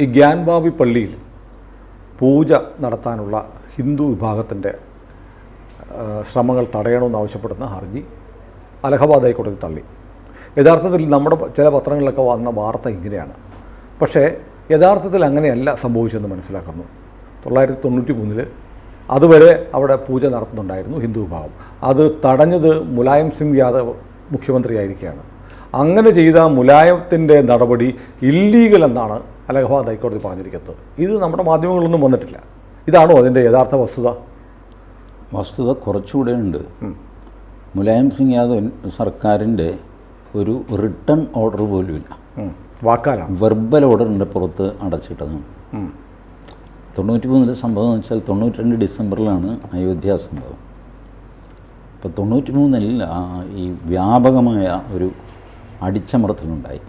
ഈ ഗ്യാൻബാബി പള്ളിയിൽ പൂജ നടത്താനുള്ള ഹിന്ദു വിഭാഗത്തിൻ്റെ ശ്രമങ്ങൾ തടയണമെന്നാവശ്യപ്പെടുന്ന ഹർജി അലഹബാദ് ഹൈക്കോടതി തള്ളി. യഥാർത്ഥത്തിൽ നമ്മുടെ ചില പത്രങ്ങളിലൊക്കെ വന്ന വാർത്ത ഇങ്ങനെയാണ്. പക്ഷേ യഥാർത്ഥത്തിൽ അങ്ങനെയല്ല സംഭവിച്ചതെന്ന് മനസ്സിലാക്കുന്നു. 1993 അതുവരെ അവിടെ പൂജ നടത്തുന്നുണ്ടായിരുന്നു ഹിന്ദു വിഭാഗം. അത് തടഞ്ഞത് മുലായം സിംഗ് യാദവ് മുഖ്യമന്ത്രിയായിരിക്കുകയാണ്. അങ്ങനെ ചെയ്ത മുലായത്തിൻ്റെ നടപടി ഇല്ലീഗൽ എന്നാണ് അലഹബാദ് ഹൈക്കോടതി പറഞ്ഞിരിക്കുന്നത്. ഇത് നമ്മുടെ മാധ്യമങ്ങളിലൊന്നും വന്നിട്ടില്ല. ഇതാണോ അതിൻ്റെ യഥാർത്ഥ വസ്തുത? വസ്തുത കുറച്ചുകൂടെ ഉണ്ട്. മുലായം സിംഗ് യാദവ് സർക്കാരിൻ്റെ ഒരു റിട്ടേൺ ഓർഡർ പോലുമില്ല. വാക്കാലാണ്, വെർബൽ ഓർഡറിൻ്റെ പുറത്ത് അടച്ചിട്ടതാണ്. 93 സംഭവം എന്ന് വെച്ചാൽ 92 ഡിസംബറിലാണ് അയോധ്യ സംഭവം. അപ്പോൾ 93 ഈ വ്യാപകമായ ഒരു അടിച്ചമർത്തലുണ്ടായി.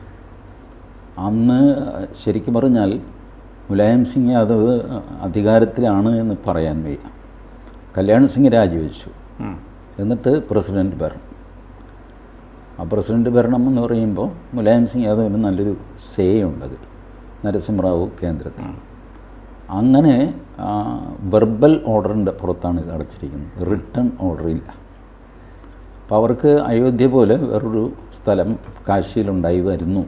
അന്ന് ശരിക്കും പറഞ്ഞാൽ മുലായം സിംഗ് യാദവ് അധികാരത്തിലാണ് എന്ന് പറയാൻ വയ്യ. കല്യാൺ സിംഗ് രാജിവെച്ചു. എന്നിട്ട് പ്രസിഡൻറ്റ് ഭരണം. ആ പ്രസിഡൻറ്റ് ഭരണം എന്ന് പറയുമ്പോൾ മുലായം സിംഗ് യാദവിന് നല്ലൊരു സേ ഉണ്ടത്, നരസിംഹറാവു കേന്ദ്രത്തിൽ. അങ്ങനെ വെർബൽ ഓർഡറിൻ്റെ പുറത്താണ് ഇത് അടച്ചിരിക്കുന്നത്. റിട്ടേൺ ഓർഡർ ഇല്ല. അപ്പോൾ അവർക്ക് അയോധ്യ പോലെ വേറൊരു സ്ഥലം കാശിയിലുണ്ടായി വരുന്നു.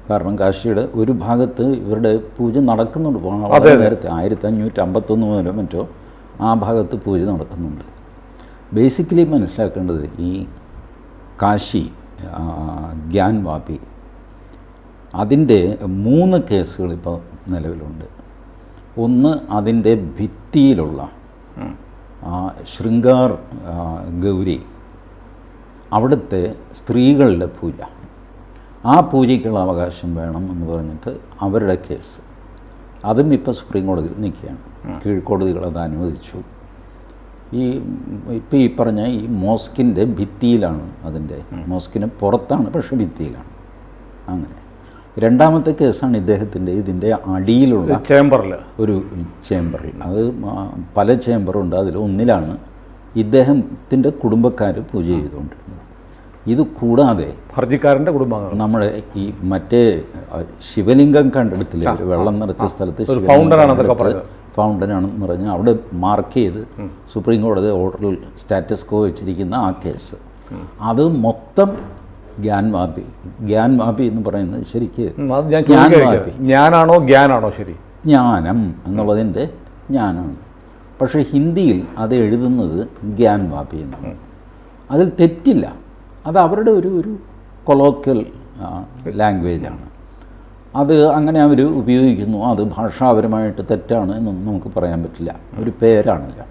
കാരണം കാശിയുടെ ഒരു ഭാഗത്ത് ഇവരുടെ പൂജ നടക്കുന്നുണ്ട്. വളരെ നേരത്തെ 1551 മുതലോ മറ്റോ ആ ഭാഗത്ത് പൂജ നടക്കുന്നുണ്ട്. ബേസിക്കലി മനസ്സിലാക്കേണ്ടത് ഈ കാശി ഗ്യാൻവാപി അതിൻ്റെ 3 കേസുകൾ ഇപ്പോൾ നിലവിലുണ്ട്. ഒന്ന്, അതിൻ്റെ ഭിത്തിയിലുള്ള ശൃംഗാർ ഗൗരി, അവിടുത്തെ സ്ത്രീകളുടെ പൂജ, ആ പൂജയ്ക്കുള്ള അവകാശം വേണം എന്ന് പറഞ്ഞിട്ട് അവരുടെ കേസ്. അതും ഇപ്പോൾ സുപ്രീം കോടതിയിൽ നിൽക്കുകയാണ്. കീഴ്ക്കോടതികൾ അത് അനുവദിച്ചു. ഇപ്പോൾ ഈ പറഞ്ഞ ഈ മോസ്കിൻ്റെ ഭിത്തിയിലാണ്, അതിൻ്റെ മോസ്കിന് പുറത്താണ്, പക്ഷേ ഭിത്തിയിലാണ്. അങ്ങനെ രണ്ടാമത്തെ കേസാണ് ഇദ്ദേഹത്തിൻ്റെ ഇതിൻ്റെ അടിയിലുള്ള ചേംബറിൽ, ഒരു ചേംബറിൽ. അത് പല ചേംബറുണ്ട്. അതിലൊന്നിലാണ് ഇദ്ദേഹത്തിൻ്റെ കുടുംബക്കാർ പൂജ ചെയ്തുകൊണ്ടിരുന്നത്. ഇത് കൂടാതെ ഹർജിക്കാരൻ്റെ കുടുംബാംഗങ്ങൾ നമ്മുടെ ഈ മറ്റേ ശിവലിംഗം കണ്ടെടുത്തില്ലേ, വെള്ളം നിറച്ച സ്ഥലത്ത് ഫൗണ്ടനാണെന്ന് പറഞ്ഞ് അവിടെ മാർക്ക് ചെയ്ത് സുപ്രീം കോടതി ഓർഡറിൽ സ്റ്റാറ്റസ് കോ വെച്ചിരിക്കുന്ന ആ കേസ്, അത് മൊത്തം ഗ്യാൻവാപി എന്ന് പറയുന്നത് ശരിക്ക് ജ്ഞാനാണോ ഗ്യാനാണോ? ശരി, ജ്ഞാനം എന്നുള്ളതിൻ്റെ ജ്ഞാനാണ്. പക്ഷേ ഹിന്ദിയിൽ അത് എഴുതുന്നത് ഗ്യാൻവാപി എന്നാണ്. അതിൽ തെറ്റില്ല. അത് അവരുടെ ഒരു കൊളോക്കിയൽ ലാംഗ്വേജാണ്. അത് അങ്ങനെ അവർ ഉപയോഗിക്കുന്നു. അത് ഭാഷാപരമായിട്ട് തെറ്റാണ് എന്നൊന്നും നമുക്ക് പറയാൻ പറ്റില്ല. ഒരു പേരാണില്ല.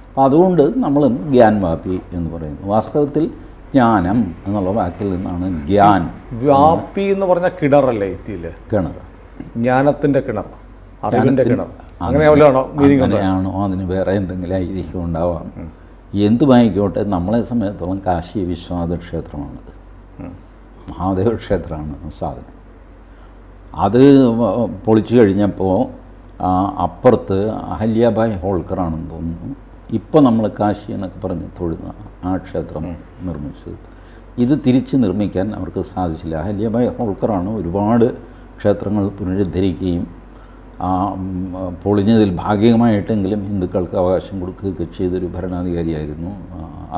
അപ്പോൾ അതുകൊണ്ട് നമ്മൾ ഗ്യാൻവാപി എന്ന് പറയുന്നു. വാസ്തവത്തിൽ ജ്ഞാനം എന്നുള്ള വാക്കിൽ നിന്നാണ് ഗ്യാൻ. വ്യാപി എന്ന് പറഞ്ഞ കിണറല്ലേ? എത്തിയില്ലേ, കിണർ, ജ്ഞാനത്തിൻ്റെ കിണർ, അറിവിൻ്റെ കിണർ, അങ്ങനെയാണോ? അതിന് വേറെ എന്തെങ്കിലും ഐതിഹ്യം ഉണ്ടാവാം. എന്തുമായിക്കോട്ടെ, നമ്മളെ സംബന്ധിച്ചിടത്തോളം കാശി വിശ്വനാഥ ക്ഷേത്രമാണത്. മഹാദേവ ക്ഷേത്രമാണ് സാധനം. അത് പൊളിച്ചു കഴിഞ്ഞപ്പോൾ അപ്പുറത്ത് അഹല്യാബായ് ഹോൾക്കറാണെന്ന് തോന്നുന്നു ഇപ്പോൾ നമ്മൾ കാശി എന്നൊക്കെ പറഞ്ഞ് തൊഴുന്ന ആ ക്ഷേത്രം നിർമ്മിച്ചത്. ഇത് തിരിച്ച് നിർമ്മിക്കാൻ അവർക്ക് സാധിച്ചില്ല. അഹല്യാബായ് ഹോൾക്കറാണ് ഒരുപാട് ക്ഷേത്രങ്ങൾ പുനരുദ്ധരിക്കുകയും പൊളിഞ്ഞതിൽ ഭാഗികമായിട്ടെങ്കിലും ഹിന്ദുക്കൾക്ക് അവകാശം കൊടുക്കുകയൊക്കെ ചെയ്തൊരു ഭരണാധികാരിയായിരുന്നു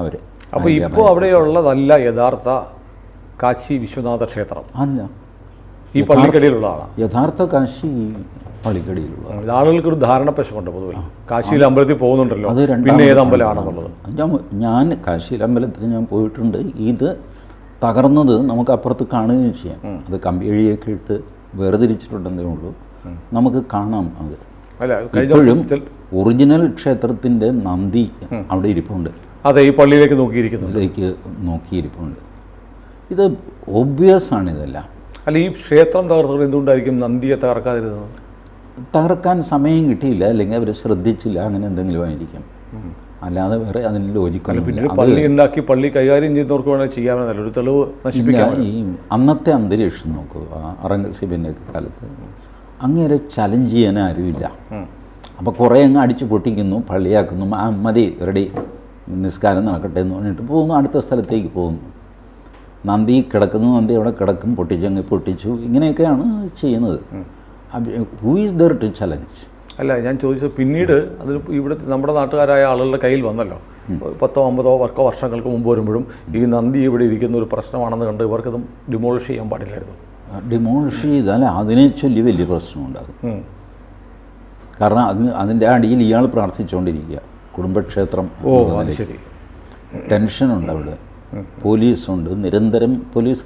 അവർ. അപ്പോൾ ഇപ്പോൾ അവിടെയുള്ളതല്ല യഥാർത്ഥ കാശി വിശ്വനാഥ ക്ഷേത്രം അല്ല, ഈ പള്ളിക്കടിയിലുള്ളതാണ് യഥാർത്ഥ കാശി. പള്ളിക്കടിയിലുള്ള ആളുകൾക്കൊരു ധാരണപ്പശമുണ്ട് പൊതുവെ. കാശിയിൽ അമ്പലത്തിൽ പോകുന്നുണ്ടല്ലോ, അത് പിന്നെ ഏത് അമ്പലമാണെന്നുള്ളത്. ഞാൻ കാശിയിൽ അമ്പലത്തിൽ ഞാൻ പോയിട്ടുണ്ട്. ഇത് തകർന്നത് നമുക്ക് അപ്പുറത്ത് കാണുകയും ചെയ്യാം. അത് കമ്പിയഴിയൊക്കെ ഇട്ട് വേർതിരിച്ചിട്ടുണ്ടെന്നേ ഉള്ളൂ, നമുക്ക് കാണാം. അത് ഇപ്പോഴും ഒറിജിനൽ ക്ഷേത്രത്തിൻ്റെ നന്ദി അവിടെ ഇരിപ്പുണ്ട്. അതെ, ഈ പള്ളിയിലേക്ക് നോക്കിയിരിപ്പുണ്ട്. ഇത് ഒബ്വിയസ് ആണ് ഇതെല്ലാം. അല്ല, ഈ ക്ഷേത്രം തകർത്തത് എന്തുകൊണ്ടായിരിക്കും നന്ദിയെ തകർക്കാതിരുന്നത്? തകർക്കാൻ സമയം കിട്ടിയില്ല, അല്ലെങ്കിൽ അവർ ശ്രദ്ധിച്ചില്ല, അങ്ങനെ എന്തെങ്കിലും ആയിരിക്കും. അല്ലാതെ വേറെ അതിന് ലോജിക്കല്ല. പള്ളി ഉണ്ടാക്കി പള്ളി കൈകാര്യം ചെയ്യുന്നവർക്ക് വേണമെങ്കിൽ ചെയ്യാമെന്നല്ല, ഒരു തെളിവ് നശിപ്പിക്കാം. ഈ അന്നത്തെ അന്തരീക്ഷം നോക്കുക, ഔറംഗസീബിൻ്റെ ഒക്കെ കാലത്ത് അങ്ങനെ ചലഞ്ച് ചെയ്യാൻ ആരുമില്ല. അപ്പോൾ കുറേ അങ്ങ് അടിച്ചു പൊട്ടിക്കുന്നു, പള്ളിയാക്കുന്നു, മതി റെഡി, നിസ്കാരം നടക്കട്ടെ എന്ന് പറഞ്ഞിട്ട് പോകുന്നു, അടുത്ത സ്ഥലത്തേക്ക് പോകുന്നു. നന്ദി കിടക്കുന്നു, നന്ദി അവിടെ കിടക്കും, പൊട്ടിച്ചങ്ങ് പൊട്ടിച്ചു, ഇങ്ങനെയൊക്കെയാണ് ചെയ്യുന്നത്. Who is there to challenge? അല്ല, ഞാൻ ചോദിച്ചത് പിന്നീട് അതിന് ഇവിടെ നമ്മുടെ നാട്ടുകാരായ ആളുകളുടെ കയ്യിൽ വന്നല്ലോ. 10-50 വർഷങ്ങൾക്ക് മുമ്പ് വരുമ്പോഴും ഈ നന്ദി ഇവിടെ ഇരിക്കുന്ന ഒരു പ്രശ്നമാണെന്ന് കണ്ട് ഇവർക്കത് ഡിമോളിഷ് ചെയ്യാൻ പാടില്ലായിരുന്നു. ഡിമോളിഷ് ചെയ്താൽ അതിനെ ചൊല്ലി വലിയ പ്രശ്നമുണ്ടാകും. കാരണം അതിൻ്റെ അടിയിൽ ഇയാൾ പ്രാർത്ഥിച്ചുകൊണ്ടിരിക്കുക, കുടുംബക്ഷേത്രം. അത് ശരി. ടെൻഷനുണ്ട് അവിടെ, പോലീസുണ്ട് നിരന്തരം. പോലീസ്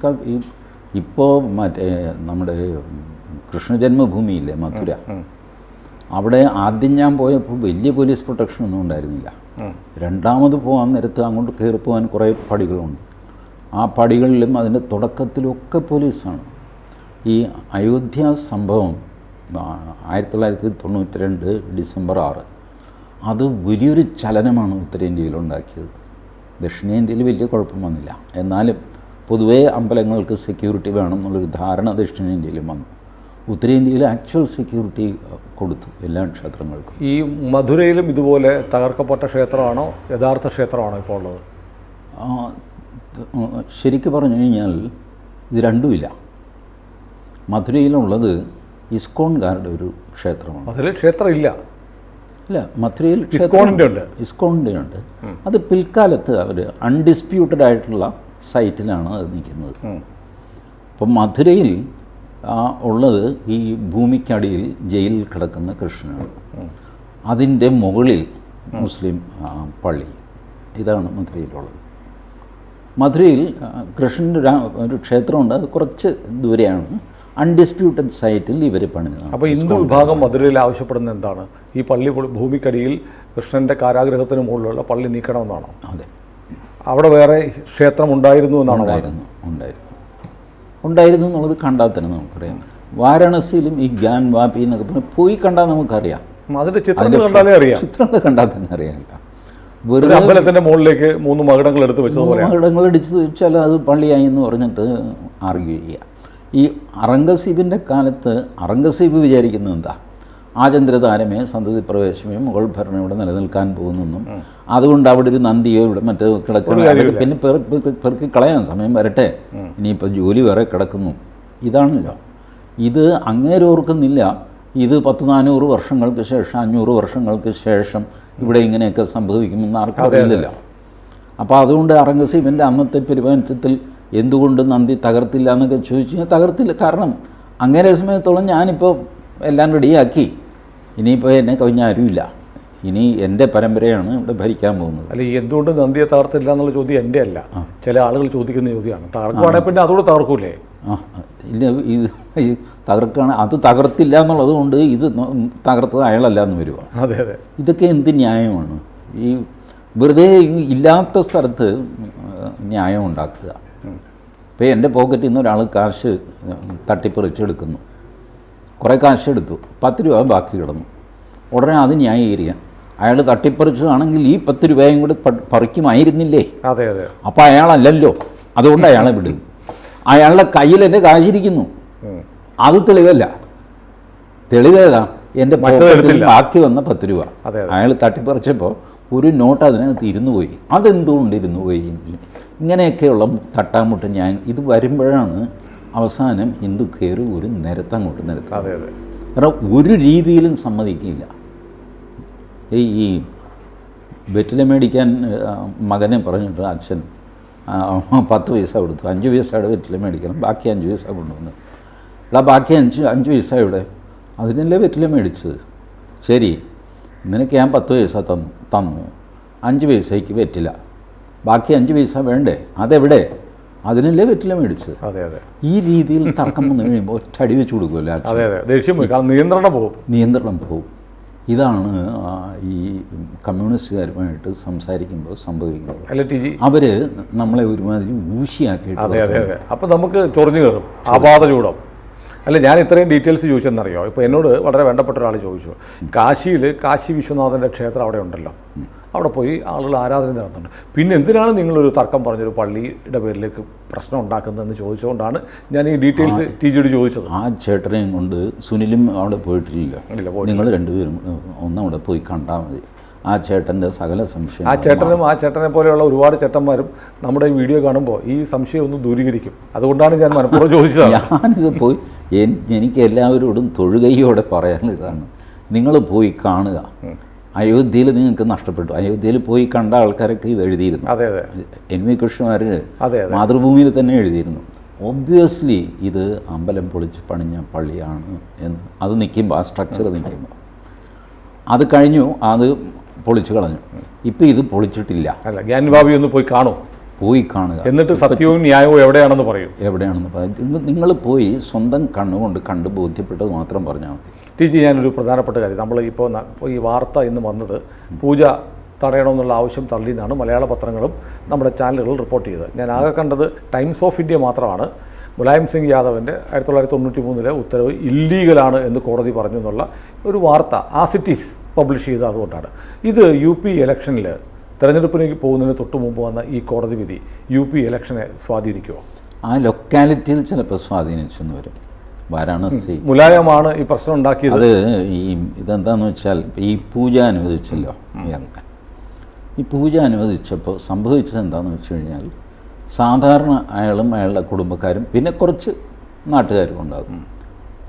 ഇപ്പോൾ മറ്റേ നമ്മുടെ കൃഷ്ണജന്മഭൂമിയില്ലേ മഥുര, അവിടെ ആദ്യം ഞാൻ പോയപ്പോൾ വലിയ പോലീസ് പ്രൊട്ടക്ഷനൊന്നും ഉണ്ടായിരുന്നില്ല. രണ്ടാമത് പോകാൻ നേരത്ത് അങ്ങോട്ട് കയറി പോകാൻ കുറേ പടികളുണ്ട്. ആ പടികളിലും അതിൻ്റെ തുടക്കത്തിലൊക്കെ പോലീസാണ്. ഈ അയോധ്യ സംഭവം 1992 ഡിസംബർ 6 അത് വലിയൊരു ചലനമാണ് ഉത്തരേന്ത്യയിലുണ്ടാക്കിയത്. ദക്ഷിണേന്ത്യയിൽ വലിയ കുഴപ്പം വന്നില്ല, എന്നാലും പൊതുവേ അമ്പലങ്ങൾക്ക് സെക്യൂരിറ്റി വേണം എന്നുള്ളൊരു ധാരണ ദക്ഷിണേന്ത്യയിലും വന്നു. ഉത്തരേന്ത്യയിൽ ആക്ച്വൽ സെക്യൂരിറ്റി കൊടുത്തു എല്ലാ ക്ഷേത്രങ്ങൾക്കും. ഈ മധുരയിലും ഇതുപോലെ തകർക്കപ്പെട്ട ക്ഷേത്രമാണോ യഥാർത്ഥ ക്ഷേത്രമാണോ ഇപ്പോൾ ഉള്ളത്? ശരിക്കും പറഞ്ഞു കഴിഞ്ഞാൽ ഇത് രണ്ടുമില്ല. മധുരയിലുള്ളത് ഇസ്കോൺകാരുടെ ഒരു ക്ഷേത്രമാണ്. മധുരയിൽ ക്ഷേത്രം ഇല്ല? ഇല്ല, മധുരയിൽ ഇസ്കോണിൻ്റെ ഉണ്ട്. അത് പിൽക്കാലത്ത് അവർ അൺഡിസ്പ്യൂട്ടഡ് ആയിട്ടുള്ള സൈറ്റിലാണ് അത് നിൽക്കുന്നത്. അപ്പം മധുരയിൽ ഉള്ളത് ഈ ഭൂമിക്കടിയിൽ ജയിലിൽ കിടക്കുന്ന കൃഷ്ണനാണ്. അതിൻ്റെ മുകളിൽ മുസ്ലിം പള്ളി. ഇതാണ് മധുരയിലുള്ളത്. മധുരയിൽ കൃഷ്ണൻ്റെ ഒരു ക്ഷേത്രമുണ്ട്, അത് കുറച്ച് ദൂരെയാണ്. അൺഡിസ്പ്യൂട്ടഡ് സൈറ്റിൽ ഇവർ പണിതാണ്. അപ്പോൾ ഹിന്ദു വിഭാഗം മധുരയിൽ ആവശ്യപ്പെടുന്നത് എന്താണ്? ഈ പള്ളി ഭൂമിക്കടിയിൽ കൃഷ്ണൻ്റെ കാരാഗ്രഹത്തിന് മുകളിലുള്ള പള്ളി നീക്കണമെന്നാണോ? അതെ. അവിടെ വേറെ ക്ഷേത്രം ഉണ്ടായിരുന്നു എന്നാണോ? ഉണ്ടായിരുന്നു എന്നുള്ളത് കണ്ടാൽ തന്നെ നമുക്കറിയാം. വാരണസിയിലും ഈ ഗ്യാൻ വാപി എന്നൊക്കെ പറഞ്ഞാൽ പോയി കണ്ടാൽ നമുക്കറിയാം. അതിൻ്റെ ചിത്രങ്ങൾ കണ്ടാലേ അറിയാം. ചിത്രങ്ങൾ കണ്ടാൽ തന്നെ അറിയാമില്ല. വെറുതെ അമ്പലത്തിൻ്റെ മുകളിലേക്ക് 3 മകുടങ്ങൾ എടുത്ത് വെച്ചതുപോലെ മകുടങ്ങൾ എടുത്ത് വെച്ചാൽ അത് പള്ളിയായി എന്ന് പറഞ്ഞിട്ട് ആർഗ്യൂ ചെയ്യുക. ഈ ഔറംഗസീബിൻ്റെ കാലത്ത് ഔറംഗസീബ് വിചാരിക്കുന്നത് എന്താ, ആചന്ദ്രതാരമേ സന്തതി പ്രവേശമേ മുഗൾ ഭരണം ഇവിടെ നിലനിൽക്കാൻ പോകുന്നെന്നും അതുകൊണ്ട് അവിടെ ഒരു നന്ദിയോ ഇവിടെ മറ്റേ കിടക്കണം, പിന്നെ പെറുക്കി കളയാൻ സമയം വരട്ടെ, ഇനിയിപ്പോൾ ജോലി വേറെ കിടക്കുന്നു. ഇതാണല്ലോ ഇത്. അങ്ങേരോർക്കുന്നില്ല ഇത് 100-400 വർഷങ്ങൾക്ക് ശേഷം 500 വർഷങ്ങൾക്ക് ശേഷം ഇവിടെ ഇങ്ങനെയൊക്കെ സംഭവിക്കുമെന്ന് ആർക്കും അറിയില്ലല്ലോ. അപ്പോൾ അതുകൊണ്ട് ഔറംഗസീബിൻ്റെ അന്നത്തെ പെരുമാറ്റത്തിൽ എന്തുകൊണ്ട് നന്ദി തകർത്തില്ല എന്നൊക്കെ ചോദിച്ചു കഴിഞ്ഞാൽ തകർത്തില്ല. കാരണം അങ്ങനെ സമയത്തോളം ഞാനിപ്പോൾ എല്ലാം റെഡിയാക്കി, ഇനിയിപ്പോൾ എന്നെ കവിഞ്ഞ ആരുമില്ല, ഇനി എൻ്റെ പരമ്പരയാണ് ഇവിടെ ഭരിക്കാൻ പോകുന്നത്. അല്ല, എന്തുകൊണ്ട് നന്ദിയെ തകർത്തില്ല എന്നുള്ള ചോദ്യം എൻ്റെ അല്ല, ചില ആളുകൾ ചോദിക്കുന്ന ചോദ്യമാണ്. തകർക്കുവാണെങ്കിൽ പിന്നെ അതോട് തകർക്കൂലേ? ഇല്ല, ഇത് തകർക്കുകയാണ്, അത് തകർത്തില്ല എന്നുള്ളത് കൊണ്ട് ഇത് തകർത്തത് അയാളല്ല എന്ന് വരുക. അതെ അതെ. ഇതൊക്കെ എന്ത് ന്യായമാണ്? ഈ വെറുതെ ഇല്ലാത്ത സ്ഥലത്ത് ന്യായം ഉണ്ടാക്കുക. ഇപ്പോൾ എൻ്റെ പോക്കറ്റിൽ നിന്ന് ഒരാൾ കാശ് തട്ടിപ്പറിച്ചെടുക്കുന്നു, കുറേ കാശ് എടുത്തു, 10 രൂപ ബാക്കി കിടന്നു. ഉടനെ അത് ന്യായീകരിക്കാം. അയാൾ തട്ടിപ്പറിച്ചതാണെങ്കിൽ ഈ 10 രൂപയും കൂടെ പറിക്കുമായിരുന്നില്ലേ? അതെ അതെ. അപ്പോൾ അയാളല്ലല്ലോ, അതുകൊണ്ട് അയാളെ വിടും. അയാളുടെ കയ്യിൽ എൻ്റെ കാശിരിക്കുന്നു, അത് തെളിവല്ല. തെളിവേതാ? എൻ്റെ പോക്കറ്റിൽ ബാക്കി വന്ന 10 രൂപ അയാൾ തട്ടിപ്പറിച്ചപ്പോൾ ഒരു നോട്ട് അതിനകത്ത് ഇരുന്നു പോയി. അതെന്തുകൊണ്ട് ഇരുന്നു പോയി? ഇങ്ങനെയൊക്കെയുള്ള തട്ടാമുട്ട് ഞാൻ ഇത് വരുമ്പോഴാണ് അവസാനം ഹിന്ദു കയറി ഒരു നിരത്തങ്ങോട്ട് നിരത്തും. കാരണം ഒരു രീതിയിലും സമ്മതിക്കില്ല. ഈ വെറ്റില മേടിക്കാൻ മകനെ പറഞ്ഞിട്ട് അച്ഛൻ 10 പൈസ കൊടുത്തു, 5 പൈസയുടെ വെറ്റില മേടിക്കണം, ബാക്കി 5 പൈസ കൊണ്ടുവന്നു. എടാ, ബാക്കി 5 പൈസ ഇവിടെ, അതിനല്ലേ വെറ്റില മേടിച്ചത്? ശരി, നിനക്ക് ഞാൻ 10 പൈസ തന്നു, 5 പൈസയ്ക്ക് വെറ്റില, ബാക്കി 5 പൈസ വേണ്ടേ? അതെവിടെ? അതിനല്ലേ വെറ്റില മേടിച്ചത്? അതെ അതെ. ഈ രീതിയിൽ തർക്കം വന്നു കഴിയുമ്പോൾ ഒറ്റ അടി വെച്ച് കൊടുക്കുമല്ലോ. അതെ അതെ, ദേഷ്യം നിയന്ത്രണം പോകും. ഇതാണ് ഈ കമ്മ്യൂണിസ്റ്റുകാരുമായിട്ട് സംസാരിക്കുമ്പോൾ സംഭവിക്കുന്നത്. അവർ നമ്മളെ ഒരുമാതിരി ഊശിയാക്കിയിട്ട്. അതെ അതെ അതെ. അപ്പം നമുക്ക് ചൊറിഞ്ഞു കയറും, ആപാത ചൂടം. അല്ല, ഞാൻ ഇത്രയും ഡീറ്റെയിൽസ് ചോദിച്ചെന്നറിയോ? ഇപ്പോൾ എന്നോട് വളരെ വേണ്ടപ്പെട്ട ഒരാൾ ചോദിച്ചു, കാശിയിൽ കാശി വിശ്വനാഥൻ്റെ ക്ഷേത്രം അവിടെ ഉണ്ടല്ലോ, അവിടെ പോയി ആളുകൾ ആരാധന നടത്തുന്നുണ്ട്, പിന്നെ എന്തിനാണ് നിങ്ങളൊരു തർക്കം പറഞ്ഞൊരു പള്ളിയുടെ പേരിലേക്ക് പ്രശ്നം ഉണ്ടാക്കുന്നതെന്ന് ചോദിച്ചുകൊണ്ടാണ് ഞാൻ ഈ ഡീറ്റെയിൽസ് ടിജിയോട് ചോദിച്ചത്. ആ ചേട്ടനെയും കൊണ്ട് സുനിലും അവിടെ പോയിട്ടില്ല. നിങ്ങൾ രണ്ടുപേരും ഒന്നവിടെ പോയി കണ്ടാൽ മതി. ആ ചേട്ടൻ്റെ സകല സംശയം, ആ ചേട്ടനും ആ ചേട്ടനെ പോലെയുള്ള ഒരുപാട് ചേട്ടന്മാരും നമ്മുടെ ഈ വീഡിയോ കാണുമ്പോൾ ഈ സംശയം ഒന്ന് ദൂരീകരിക്കും. അതുകൊണ്ടാണ് ഞാൻ മനഃപൂർവ്വം ചോദിച്ചത്. ഞാനിത് പോയി എനിക്ക് എല്ലാവരോടും തൊഴുകയോടെ പറയാനുള്ള ഇതാണ്, നിങ്ങൾ പോയി കാണുക. അയോധ്യയിൽ നിങ്ങൾക്ക് നഷ്ടപ്പെട്ടു. അയോധ്യയിൽ പോയി കണ്ട ആൾക്കാരൊക്കെ ഇത് എഴുതിയിരുന്നു. അതെ അതെ എൻ വി കൃഷ്ണമാര് അതെ മാതൃഭൂമിയിൽ തന്നെ എഴുതിയിരുന്നു. ഒബ്വിയസ്ലി ഇത് അമ്പലം പൊളിച്ച് പണിഞ്ഞ പള്ളിയാണ് എന്ന്. അത് നിൽക്കുമ്പോൾ, ആ സ്ട്രക്ചർ നിൽക്കുമ്പോൾ, അത് കഴിഞ്ഞു, അത് പൊളിച്ചു കളഞ്ഞു. ഇപ്പം ഇത് പൊളിച്ചിട്ടില്ല. അല്ല, ഗ്യാൻ ബാബി ഒന്ന് പോയി കാണും, പോയി കാണുക, എന്നിട്ട് സത്യവും ന്യായവും എവിടെയാണെന്ന് പറയൂ. എവിടെയാണെന്ന് പറയും. നിങ്ങൾ പോയി സ്വന്തം കണ്ണുകൊണ്ട് കണ്ട് ബോധ്യപ്പെട്ടത് മാത്രം പറഞ്ഞാൽ മതി. ടി ജി, ഞാനൊരു പ്രധാനപ്പെട്ട കാര്യം, നമ്മൾ ഇപ്പോൾ ഈ വാർത്ത ഇന്ന് വന്നത് പൂജ തടയണമെന്നുള്ള ആവശ്യം തള്ളിയെന്നാണ് മലയാള പത്രങ്ങളും നമ്മുടെ ചാനലുകളും റിപ്പോർട്ട് ചെയ്തത്. ഞാൻ ആകെ കണ്ടത് ടൈംസ് ഓഫ് ഇന്ത്യ മാത്രമാണ് മുലായം സിംഗ് യാദവിൻ്റെ 1993 ഉത്തരവ് ഇല്ലീഗലാണ് എന്ന് കോടതി പറഞ്ഞു എന്നുള്ള ഒരു വാർത്ത ആസിറ്റീസ് പബ്ലിഷ് ചെയ്തത്. അതുകൊണ്ടാണ് ഇത് UP ഇലക്ഷനിൽ തെരഞ്ഞെടുപ്പിലേക്ക് പോകുന്നതിന് തൊട്ട് മുമ്പ് വന്ന ഈ കോടതി വിധി UP ഇലക്ഷനെ സ്വാധീനിക്കുമോ? ആ ലൊക്കാലിറ്റിയിൽ ചിലപ്പോൾ സ്വാധീനിച്ചെന്ന് വരും. വാരാണസി മുലായമാണ് ഈ പ്രശ്നം ഉണ്ടാക്കിയത്. അത് ഇതെന്താണെന്ന് വെച്ചാൽ, ഈ പൂജ അനുവദിച്ചല്ലോ ഇയാൾക്ക്. ഈ പൂജ അനുവദിച്ചപ്പോൾ സംഭവിച്ചത് എന്താണെന്ന് വെച്ച് കഴിഞ്ഞാൽ, സാധാരണ അയാളും അയാളുടെ കുടുംബക്കാരും പിന്നെ കുറച്ച് നാട്ടുകാരും ഉണ്ടാകും.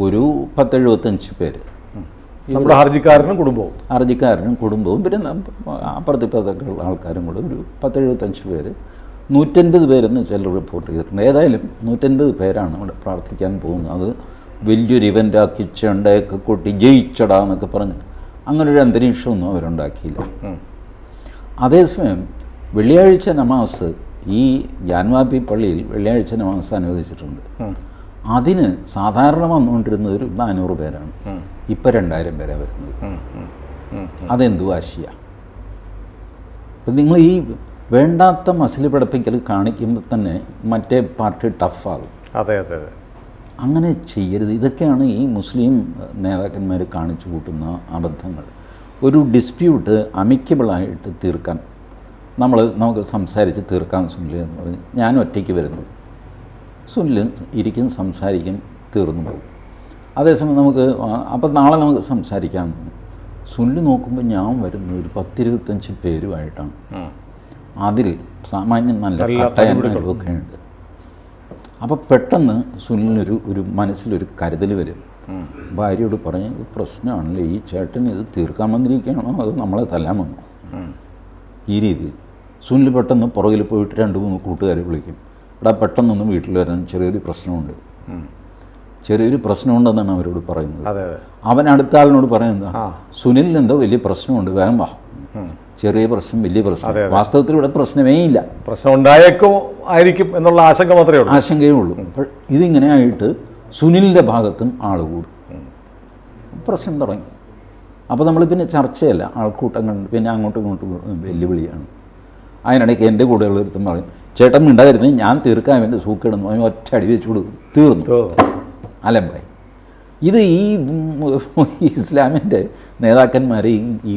ഒരു 10-75 പേര്, നമ്മുടെ ഹർജിക്കാരനും കുടുംബവും പിന്നെ അപ്പുറത്തിപ്പുറത്തൊക്കെയുള്ള ആൾക്കാരും കൂടെ ഒരു 10-75 പേര്, 150 പേരെന്ന് ചിലർ റിപ്പോർട്ട് ചെയ്തിട്ടുണ്ട്. ഏതായാലും 150 പേരാണ് അവിടെ പ്രാർത്ഥിക്കാൻ പോകുന്നത്. അത് വലിയൊരു ഇവൻ്റാക്കി ചെണ്ടയൊക്കെ കൊട്ടി ജയിച്ചടാ എന്നൊക്കെ പറഞ്ഞ് അങ്ങനൊരു അന്തരീക്ഷമൊന്നും അവരുണ്ടാക്കിയില്ല. അതേസമയം വെള്ളിയാഴ്ച നമാസ് ഈ ജാൻവാബി പള്ളിയിൽ വെള്ളിയാഴ്ച നമാസ് അനുവദിച്ചിട്ടുണ്ട്. അതിന് സാധാരണ വന്നുകൊണ്ടിരുന്നത് ഒരു 400 പേരാണ്. ഇപ്പം 2000 പേരാണ് വരുന്നത്. അതെന്തു വാശിയാണ്? അപ്പം നിങ്ങൾ ഈ വേണ്ടാത്ത മസിൽ പിടപ്പിക്കൽ കാണിക്കുമ്പോൾ തന്നെ മറ്റേ പാർട്ടി ടഫാകും. അതെ അതെ അതെ, അങ്ങനെ ചെയ്യരുത്. ഇതൊക്കെയാണ് ഈ മുസ്ലിം നേതാക്കന്മാർ കാണിച്ചു കൂട്ടുന്ന അബദ്ധങ്ങൾ. ഒരു ഡിസ്പ്യൂട്ട് അമിക്കബിളായിട്ട് തീർക്കാൻ നമുക്ക് സംസാരിച്ച് തീർക്കാൻ സുനിൽ എന്ന് പറഞ്ഞ് ഞാൻ ഒറ്റയ്ക്ക് വരുന്നു, സുനിൽ ഇരിക്കും, സംസാരിക്കും, തീർന്നു പോകും. അതേസമയം നമുക്ക് അപ്പം നാളെ നമുക്ക് സംസാരിക്കാം. സുനിൽ നോക്കുമ്പോൾ ഞാൻ വരുന്നത് ഒരു 10-25 പേരുമായിട്ടാണ്. അതിൽ സാമാന്യം നല്ല കട്ടയൊക്കെ ഉണ്ട്. അപ്പോൾ പെട്ടെന്ന് സുനിലിനൊരു മനസ്സിലൊരു കരുതൽ വരും. ഭാര്യയോട് പറഞ്ഞ് ഇത് പ്രശ്നമാണല്ലേ, ഈ ചേട്ടൻ ഇത് തീർക്കാൻ വന്നിരിക്കുകയാണോ അത് നമ്മളെ തല്ലാൻ വന്നോ? ഈ രീതിയിൽ സുനിൽ പെട്ടെന്ന് പുറകിൽ പോയിട്ട് 2-3 കൂട്ടുകാരെ വിളിക്കും. ഇവിടെ പെട്ടെന്നൊന്ന് വീട്ടിൽ വരാൻ ചെറിയൊരു പ്രശ്നമുണ്ടെന്നാണ് അവരോട് പറയുന്നത്. അവൻ അടുത്ത ആളിനോട് പറയുന്നത്, സുനിലിന് എന്തോ വലിയ പ്രശ്നമുണ്ട്, വേഗം വാ. ചെറിയ പ്രശ്നം, വലിയ പ്രശ്നം. വാസ്തവത്തിൽ ഇവിടെ പ്രശ്നമേ ഇല്ല, പ്രശ്നം ഉണ്ടായേക്കും ആയിരിക്കും എന്നുള്ള ആശങ്ക മാത്രമേ ഉള്ളൂ, ആശങ്കയേ ഉള്ളൂ. അപ്പോൾ ഇതിങ്ങനെ ആയിട്ട് സുനിലിൻ്റെ ഭാഗത്തും ആൾ കൂടും, പ്രശ്നം തുടങ്ങി. അപ്പോൾ നമ്മൾ പിന്നെ ചർച്ചയല്ല, ആൾക്കൂട്ടം കണ്ട് പിന്നെ അങ്ങോട്ടും ഇങ്ങോട്ടും വെല്ലുവിളിയാണ്. അതിനിടയ്ക്ക് എൻ്റെ കൂടെയുള്ള ഒരുത്തും പറയും, ചേട്ടൻ മിണ്ടാതിരുന്ന് ഞാൻ തീർക്കാൻ അവൻ്റെ സൂക്കിടുന്നു, അവൻ ഒറ്റ അടി വെച്ച് കൊടുക്കും, തീർന്നു അലമ്പായി. ഇത് ഈ ഇസ്ലാമിൻ്റെ നേതാക്കന്മാർ ഈ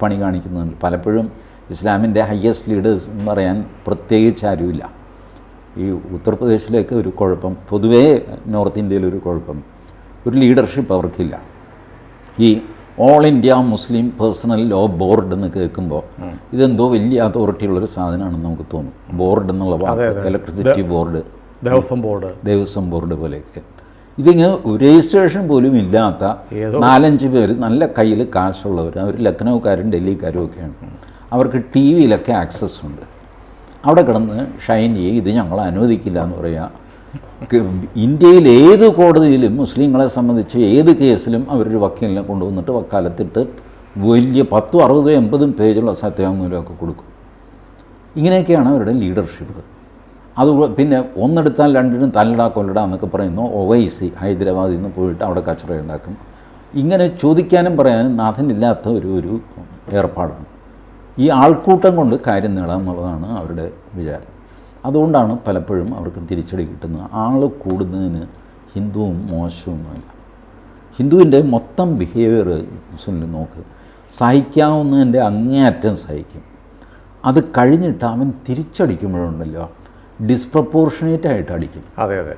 പണി കാണിക്കുന്നുണ്ട്. പലപ്പോഴും ഇസ്ലാമിൻ്റെ ഹയസ്റ്റ് ലീഡേഴ്സ് എന്ന് പറയാൻ പ്രത്യേകിച്ച് ആരുമില്ല. ഈ ഉത്തർപ്രദേശിലേക്ക് ഒരു കുഴപ്പം, പൊതുവേ നോർത്ത് ഇന്ത്യയിലൊരു കുഴപ്പം, ഒരു ലീഡർഷിപ്പ് അവർക്കില്ല. ഈ all India Muslim personal law board എന്ന് കേൾക്കുമ്പോൾ ഇതെന്തോ വലിയ അതോറിറ്റി ഉള്ളൊരു സാധനമാണെന്ന് നമുക്ക് തോന്നും. ബോർഡ് എന്നുള്ള വാക്ക്, ഇലക്ട്രിസിറ്റി ബോർഡ്, ദേവസ്വം ബോർഡ് പോലെയൊക്കെ. ഇതിങ്ങനെ രജിസ്ട്രേഷൻ പോലും ഇല്ലാത്ത 4-5 പേര് നല്ല കയ്യിൽ കാശുള്ളവർ, അവർ ലക്നൗക്കാരും ഡൽഹിക്കാരും ഒക്കെയാണ്. അവർക്ക് TV-യിലൊക്കെ ആക്സസ് ഉണ്ട്. അവിടെ കിടന്ന് ഷൈൻ ചെയ്യും, ഇത് ഞങ്ങൾ അനുവദിക്കില്ല എന്ന് പറയുക. ഇന്ത്യയിൽ ഏത് കോടതിയിലും മുസ്ലിങ്ങളെ സംബന്ധിച്ച് ഏത് കേസിലും അവരൊരു വക്കീലിനെ കൊണ്ടുവന്നിട്ട് വക്കാലത്തിട്ട് വലിയ 10, 60, 80 പേജുള്ള സത്യവാങ്മൂലമൊക്കെ കൊടുക്കും. ഇങ്ങനെയൊക്കെയാണ് അവരുടെ ലീഡർഷിപ്പ്. അത് പിന്നെ ഒന്നെടുത്താൽ രണ്ടിനും തല്ലടാ കൊല്ലടാ എന്നൊക്കെ പറയുന്നു. ഒവൈസി ഹൈദരാബാദിൽ നിന്ന് പോയിട്ട് അവിടെ കച്ചറ ഉണ്ടാക്കും. ഇങ്ങനെ ചോദിക്കാനും പറയാനും നാഥനില്ലാത്ത ഒരു ഏർപ്പാടാണ്. ഈ ആൾക്കൂട്ടം കൊണ്ട് കാര്യം നേടാം എന്നുള്ളതാണ് അവരുടെ വിചാരം. അതുകൊണ്ടാണ് പലപ്പോഴും അവർക്ക് തിരിച്ചടി കിട്ടുന്നത്. ആൾ കൂടുന്നതിന് ഹിന്ദുവും മോശമൊന്നുമില്ല. ഹിന്ദുവിൻ്റെ മൊത്തം ബിഹേവിയർ മുസ്ലിം നോക്ക്, സഹിക്കാവുന്നതിൻ്റെ അങ്ങേയറ്റം സഹിക്കും. അത് കഴിഞ്ഞിട്ട് അവൻ തിരിച്ചടിക്കുമ്പോഴുണ്ടല്ലോ ഡിസ്പ്രപ്പോർഷനേറ്റ് ആയിട്ട് അടിക്കും. അതെ അതെ,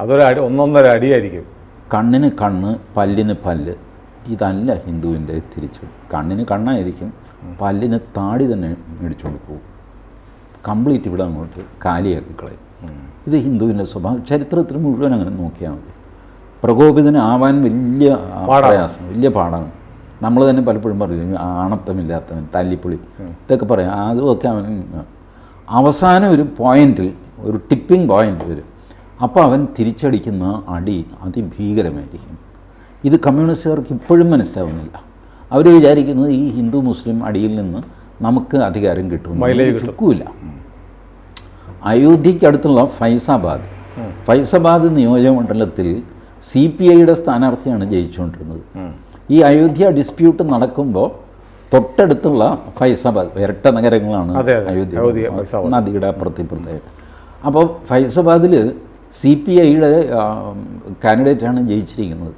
അതൊരു ഒന്നൊന്നര അടിയായിരിക്കും. കണ്ണിന് കണ്ണ്, പല്ലിന് പല്ല്. ഇതല്ല ഹിന്ദുവിൻ്റെ തിരിച്ചടി. കണ്ണിന് കണ്ണായിരിക്കും, പല്ലിന് താടി തന്നെ മേടിച്ചുകൊണ്ട് പോകും, കംപ്ലീറ്റ് ഇവിടെ അങ്ങോട്ട് കാലിയാക്കി കളയും. ഇത് ഹിന്ദുവിൻ്റെ സ്വഭാവം. ചരിത്രത്തിൽ മുഴുവൻ അങ്ങനെ നോക്കിയാൽ മതി. പ്രകോപിതനാവാൻ വലിയ പ്രയാസം, വലിയ പാടാണ്. നമ്മൾ തന്നെ പലപ്പോഴും പറയും ആണത്തമില്ലാത്തവൻ, തല്ലിപ്പൊളി ഇതൊക്കെ പറയാം. അതുമൊക്കെ അവൻ അവസാനം ഒരു പോയിന്റിൽ, ഒരു ടിപ്പിംഗ് പോയിന്റ് വരും. അപ്പോൾ അവൻ തിരിച്ചടിക്കുന്ന അടി അതിഭീകരമായിരിക്കും. ഇത് കമ്മ്യൂണിസ്റ്റുകാർക്ക് ഇപ്പോഴും മനസ്സിലാവുന്നില്ല. അവർ വിചാരിക്കുന്നത് ഈ ഹിന്ദു മുസ്ലിം അടിയിൽ നിന്ന് നമുക്ക് അധികാരം കിട്ടും, ചുക്കുമില്ല. അയോധ്യയ്ക്കടുത്തുള്ള ഫൈസാബാദ് നിയോജകമണ്ഡലത്തിൽ CPIയുടെ സ്ഥാനാർത്ഥിയാണ് ജയിച്ചുകൊണ്ടിരുന്നത്. ഈ അയോധ്യ ഡിസ്പ്യൂട്ട് നടക്കുമ്പോൾ തൊട്ടടുത്തുള്ള ഫൈസാബാദ്, ഇരട്ട നഗരങ്ങളാണ് അയോധ്യ, നദിയുടെ അപ്പുറത്തിപ്പുറത്തായിട്ട്. അപ്പോൾ ഫൈസാബാദിൽ CPIയുടെ കാൻഡിഡേറ്റാണ് ജയിച്ചിരിക്കുന്നത്.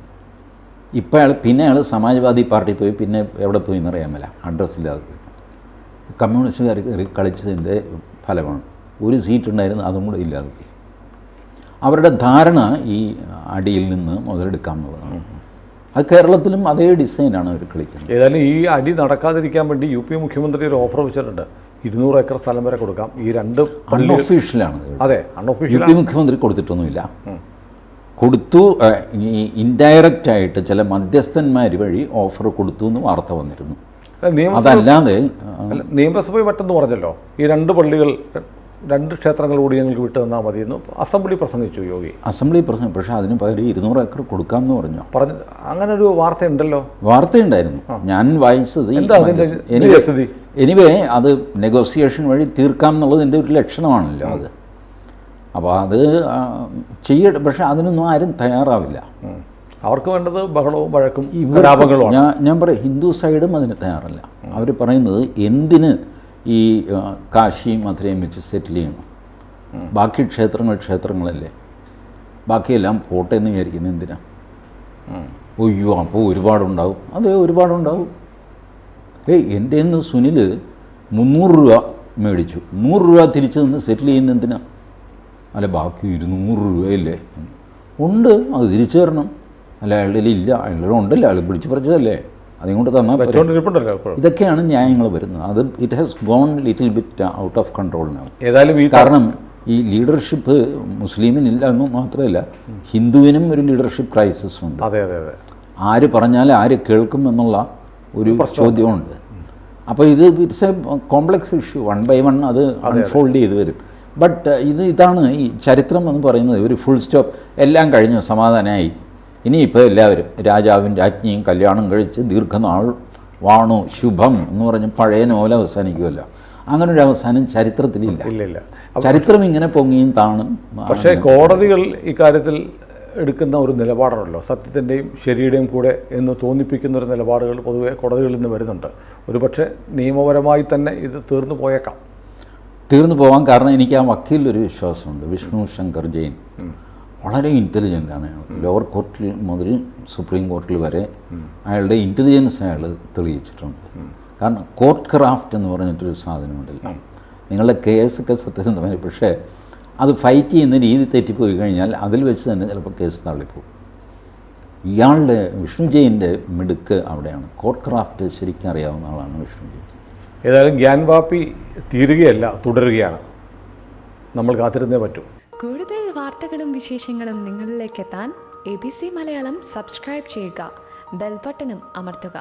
ഇപ്പോൾ അയാൾ സമാജ്വാദി പാർട്ടി പോയി, പിന്നെ എവിടെ പോയി എന്നറിയാമല്ല, അഡ്രസ്സില്ലാതെ പോയി. കമ്മ്യൂണിസ്റ്റുകാർ കളിച്ചതിൻ്റെ ഫലമാണ്. ഒരു സീറ്റ് ഉണ്ടായിരുന്നു, അതും കൂടെ ഇല്ലാതെ പോയി. അവരുടെ ധാരണ ഈ അടിയിൽ നിന്ന് മുതലെടുക്കാമെന്നുള്ളതാണ്. അത് കേരളത്തിലും അതേ ഡിസൈനാണ് അവർ കളിക്കുന്നത്. ഏതായാലും ഈ അടി നടക്കാതിരിക്കാൻ വേണ്ടി UP മുഖ്യമന്ത്രി ഒരു ഓഫർ വെച്ചിട്ടുണ്ട്. 200 ഏക്കർ സ്ഥലം വരെ കൊടുക്കാം. ഈ രണ്ട് അൺഒഫീഷ്യലാണ്. അതെ, അൺഒഫീഷ്യൽ. UP മുഖ്യമന്ത്രി കൊടുത്തിട്ടൊന്നുമില്ല. കൊടുത്തു, ഇൻഡയറക്റ്റായിട്ട് ചില മധ്യസ്ഥന്മാർ വഴി ഓഫർ കൊടുത്തു എന്ന് വാർത്ത വന്നിരുന്നു. അതല്ലാതെ നിയമസഭയിൽ മറ്റൊന്ന് പറഞ്ഞല്ലോ, ഈ 2 പള്ളികൾ, 2 ക്ഷേത്രങ്ങൾ കൂടി ഞങ്ങൾക്ക് വിട്ടു തന്നാൽ മതിയെന്ന് അസംബ്ലി പ്രസംഗിച്ചു യോഗി. അസംബ്ലി പ്രസംഗം, പക്ഷേ അതിന് പകരം 200 ഏക്കർ കൊടുക്കാമെന്ന് പറഞ്ഞു. അങ്ങനെ ഒരു വാർത്തയുണ്ടല്ലോ. വാർത്തയുണ്ടായിരുന്നു, ഞാൻ വായിച്ചത്. എനിവേ അത് നെഗോസിയേഷൻ വഴി തീർക്കാം എന്നുള്ളത് എൻ്റെ ഒരു ലക്ഷണമാണല്ലോ അത്. അപ്പോൾ അത് ചെയ്യട്ടെ, പക്ഷെ അതിനൊന്നും ആരും തയ്യാറാവില്ല. അവർക്ക് വേണ്ടത് ബഹളവും വഴക്കും കലാപങ്ങളുമാണ്. ഞാൻ പറയും, ഹിന്ദു സൈഡും അതിന് തയ്യാറല്ല. അവർ പറയുന്നത് എന്തിന് ഈ കാശിയും മധുരയും വെച്ച് സെറ്റിൽ ചെയ്യണം? ബാക്കി ക്ഷേത്രങ്ങളല്ലേ, ബാക്കിയെല്ലാം പോട്ടെ എന്ന് വിചാരിക്കുന്നത് എന്തിനാ? ഒയ്യോ, അപ്പോൾ ഒരുപാടുണ്ടാവും. അതെ, ഒരുപാടുണ്ടാവും. എൻ്റെ നിന്ന് സുനിൽ 300 രൂപ മേടിച്ചു, 100 രൂപ തിരിച്ചു നിന്ന് സെറ്റിൽ ചെയ്യുന്ന എന്തിനാ? അല്ല, ബാക്കി 200 രൂപയില്ലേ ഉണ്ട്, അത് തിരിച്ചു തരണം. അല്ല, അയാളുടെ ഇല്ല, അയാളുടെ ഉണ്ടല്ലോ, അയാൾ പിടിച്ചു പറിച്ചതല്ലേ, അതുകൊണ്ട് തന്നാൽ. ഇതൊക്കെയാണ് ന്യായങ്ങൾ വരുന്നത്. അത് it has gone little bit out of control now. കാരണം ഈ ലീഡർഷിപ്പ് മുസ്ലിമിനില്ല എന്ന് മാത്രമല്ല, ഹിന്ദുവിനും ഒരു ലീഡർഷിപ്പ് ക്രൈസിസ് ഉണ്ട്. ആര് പറഞ്ഞാൽ ആര് കേൾക്കും എന്നുള്ള ഒരു ചോദ്യമുണ്ട്. അപ്പോൾ it's A complex issue. 1 by 1 അത് അൺഫോൾഡ് ചെയ്ത് വരും. ബട്ട് ഇതാണ് ഈ ചരിത്രം എന്ന് പറയുന്നത്. ഒരു ഫുൾ സ്റ്റോപ്പ്, എല്ലാം കഴിഞ്ഞു, സമാധാനമായി, ഇനിയിപ്പോൾ എല്ലാവരും രാജാവും രാജ്ഞിയും കല്യാണം കഴിച്ച് ദീർഘനാൾ വാണു ശുഭം എന്ന് പറഞ്ഞ് പഴയ നോവൽ അവസാനിക്കുമല്ലോ. അങ്ങനൊരു അവസാനം ചരിത്രത്തിലില്ല. ചരിത്രം ഇങ്ങനെ പൊങ്ങിയും താണും. പക്ഷേ കോടതികൾ ഇക്കാര്യത്തിൽ എടുക്കുന്ന ഒരു നിലപാടാണല്ലോ, സത്യത്തിൻ്റെയും ശരിയുടെയും കൂടെ എന്ന് തോന്നിപ്പിക്കുന്ന ഒരു നിലപാടുകൾ പൊതുവെ കോടതികളിൽ നിന്ന് വരുന്നുണ്ട്. ഒരുപക്ഷെ നിയമപരമായി തന്നെ ഇത് തീർന്നു പോകാൻ കാരണം എനിക്ക് ആ വക്കീലിലൊരു വിശ്വാസമുണ്ട്. വിഷ്ണു ശങ്കർ ജെയിൻ വളരെ ഇൻ്റലിജൻ്റാണ്. ലോവർ കോർട്ടിൽ മുതൽ സുപ്രീം കോർട്ടിൽ വരെ അയാളുടെ ഇൻ്റലിജൻസ് അയാൾ തെളിയിച്ചിട്ടുണ്ട്. കാരണം കോർട്ട് ക്രാഫ്റ്റ് എന്ന് പറഞ്ഞിട്ടൊരു സാധനമുണ്ടല്ലോ, നിങ്ങളുടെ കേസൊക്കെ സത്യസന്ധമായി, പക്ഷേ അത് ഫൈറ്റ് ചെയ്യുന്ന രീതി തെറ്റിപ്പോയി കഴിഞ്ഞാൽ അതിൽ വെച്ച് തന്നെ ചിലപ്പോൾ കേസ് തള്ളിപ്പോവും. ഇയാളുടെ വിഷ്ണു ജെയിൻ്റെ മിടുക്ക് അവിടെയാണ്. കോർട്ട് ക്രാഫ്റ്റ് ശരിക്കും അറിയാവുന്ന ആളാണ് വിഷ്ണു ജെയിൻ. ഏതായാലും ഗ്യാൻവാപ്പി തീരുകയല്ല, തുടരുകയാണ്. നമ്മൾ കാത്തിരുന്നേ പറ്റൂ. കൂടുതൽ വാർത്തകളും വിശേഷങ്ങളും നിങ്ങളിലേക്ക് എത്താൻ ABC മലയാളം സബ്സ്ക്രൈബ് ചെയ്യുക, ബെൽ ബട്ടണും അമർത്തുക.